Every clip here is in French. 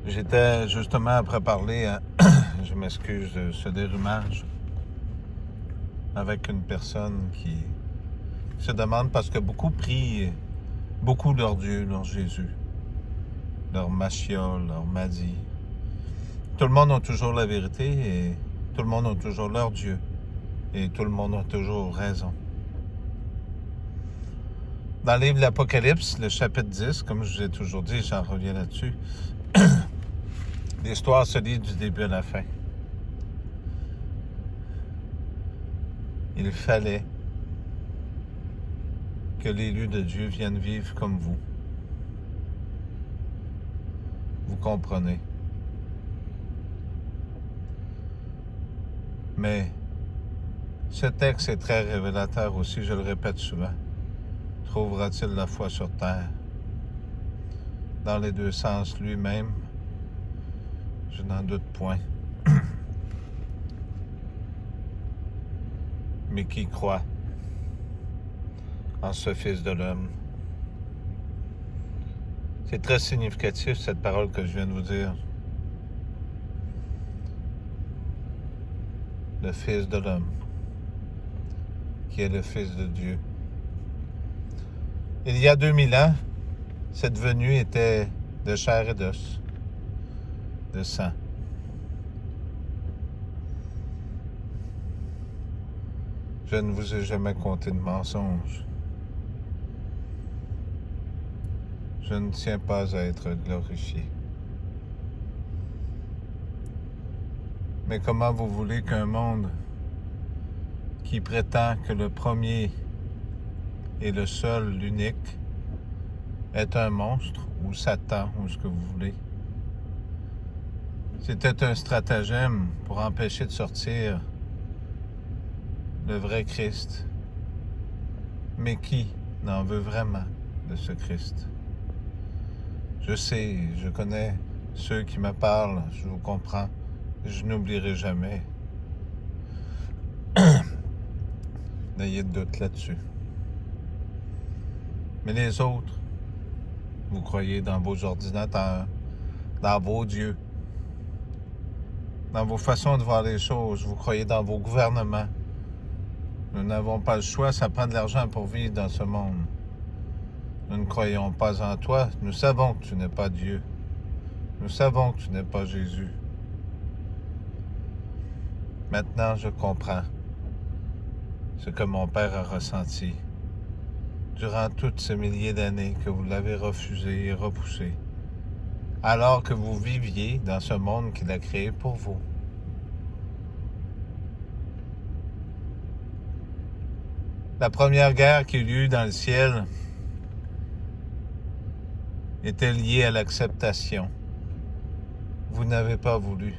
J'étais justement à préparer, je m'excuse de ce dérumage, avec une personne qui se demande parce que beaucoup prient beaucoup leur Dieu, leur Jésus, leur Machia, leur Madi. Tout le monde a toujours la vérité et tout le monde a toujours leur Dieu et tout le monde a toujours raison. Dans le livre de l'Apocalypse, le chapitre 10, comme je vous ai toujours dit, j'en reviens là-dessus, l'histoire se lit du début à la fin. Il fallait que l'élu de Dieu vienne vivre comme vous. Vous comprenez? Mais ce texte est très révélateur aussi, je le répète souvent. Trouvera-t-il la foi sur terre? Dans les deux sens lui-même, je n'en doute point. Mais qui croit en ce Fils de l'homme? C'est très significatif, cette parole que je viens de vous dire. Le Fils de l'homme, qui est le Fils de Dieu. Il y a 2000 ans, cette venue était de chair et d'os, de sang. Je ne vous ai jamais conté de mensonges. Je ne tiens pas à être glorifié. Mais comment vous voulez qu'un monde qui prétend que le premier est le seul, l'unique, est un monstre, ou Satan, ou ce que vous voulez? C'était un stratagème pour empêcher de sortir le vrai Christ. Mais qui n'en veut vraiment de ce Christ? Je sais, je connais ceux qui me parlent, je vous comprends, je n'oublierai jamais. N'ayez de doute là-dessus. Mais les autres, vous croyez dans vos ordinateurs, dans vos dieux, dans vos façons de voir les choses, vous croyez dans vos gouvernements. Nous n'avons pas le choix, ça prend de l'argent pour vivre dans ce monde. Nous ne croyons pas en toi, nous savons que tu n'es pas Dieu. Nous savons que tu n'es pas Jésus. Maintenant, je comprends ce que mon père a ressenti durant toutes ces milliers d'années que vous l'avez refusé et repoussé, alors que vous viviez dans ce monde qu'il a créé pour vous. La première guerre qui eut lieu dans le ciel était liée à l'acceptation. Vous n'avez pas voulu.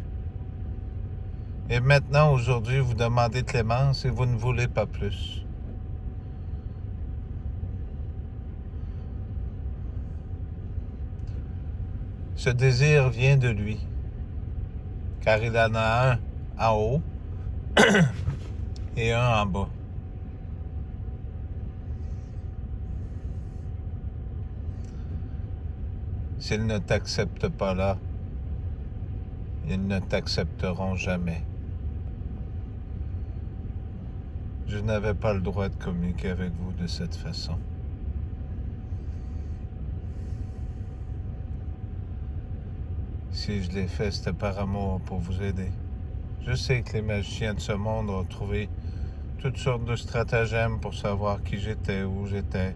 Et maintenant, aujourd'hui, vous demandez clémence et vous ne voulez pas plus. Ce désir vient de lui, car il en a un en haut et un en bas. S'ils ne t'acceptent pas là, ils ne t'accepteront jamais. Je n'avais pas le droit de communiquer avec vous de cette façon. Si je l'ai fait, c'était par amour pour vous aider. Je sais que les magiciens de ce monde ont trouvé toutes sortes de stratagèmes pour savoir qui j'étais, où j'étais,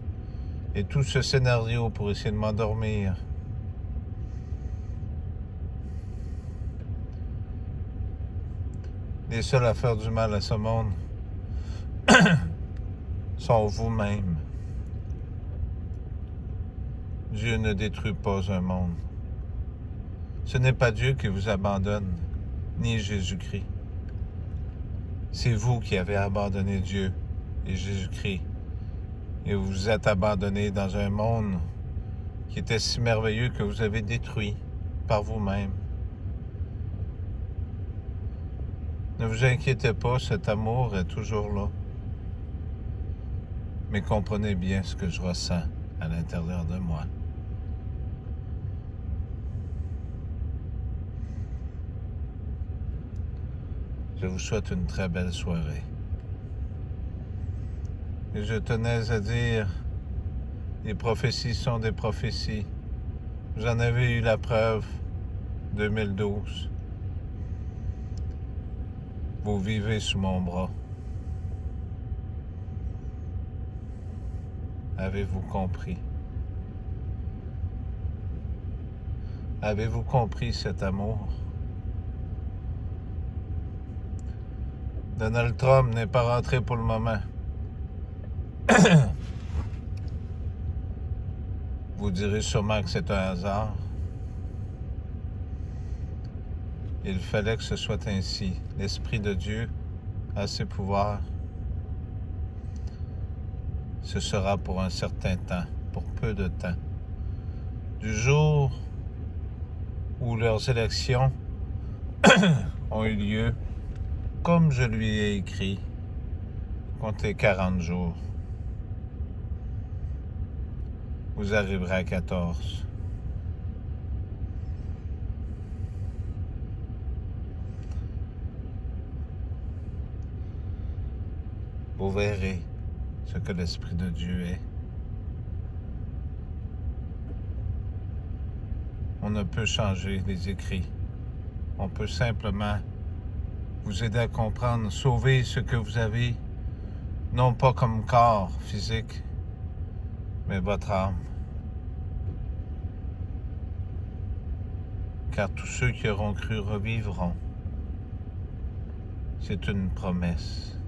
et tout ce scénario pour essayer de m'endormir. Les seuls à faire du mal à ce monde sont vous-même. Dieu ne détruit pas un monde. Ce n'est pas Dieu qui vous abandonne, ni Jésus-Christ. C'est vous qui avez abandonné Dieu et Jésus-Christ. Et vous vous êtes abandonné dans un monde qui était si merveilleux que vous avez détruit par vous-même. Ne vous inquiétez pas, cet amour est toujours là. Mais comprenez bien ce que je ressens à l'intérieur de moi. Je vous souhaite une très belle soirée. Et je tenais à dire, les prophéties sont des prophéties. J'en avais eu la preuve 2012. Vous vivez sous mon bras. Avez-vous compris? Avez-vous compris cet amour? Donald Trump n'est pas rentré pour le moment. Vous direz sûrement que c'est un hasard. Il fallait que ce soit ainsi. L'Esprit de Dieu a ses pouvoirs. Ce sera pour un certain temps, pour peu de temps. Du jour où leurs élections ont eu lieu, comme je lui ai écrit, comptez 40 jours. Vous arriverez à 14. Vous verrez ce que l'Esprit de Dieu est. On ne peut changer les écrits. On peut simplement vous aider à comprendre, sauver ce que vous avez, non pas comme corps physique, mais votre âme. Car tous ceux qui auront cru revivront. C'est une promesse.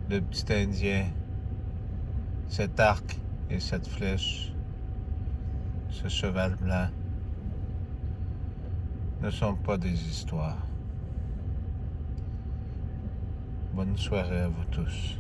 Le petit Indien, cet arc et cette flèche, ce cheval blanc, ne sont pas des histoires. Bonne soirée à vous tous.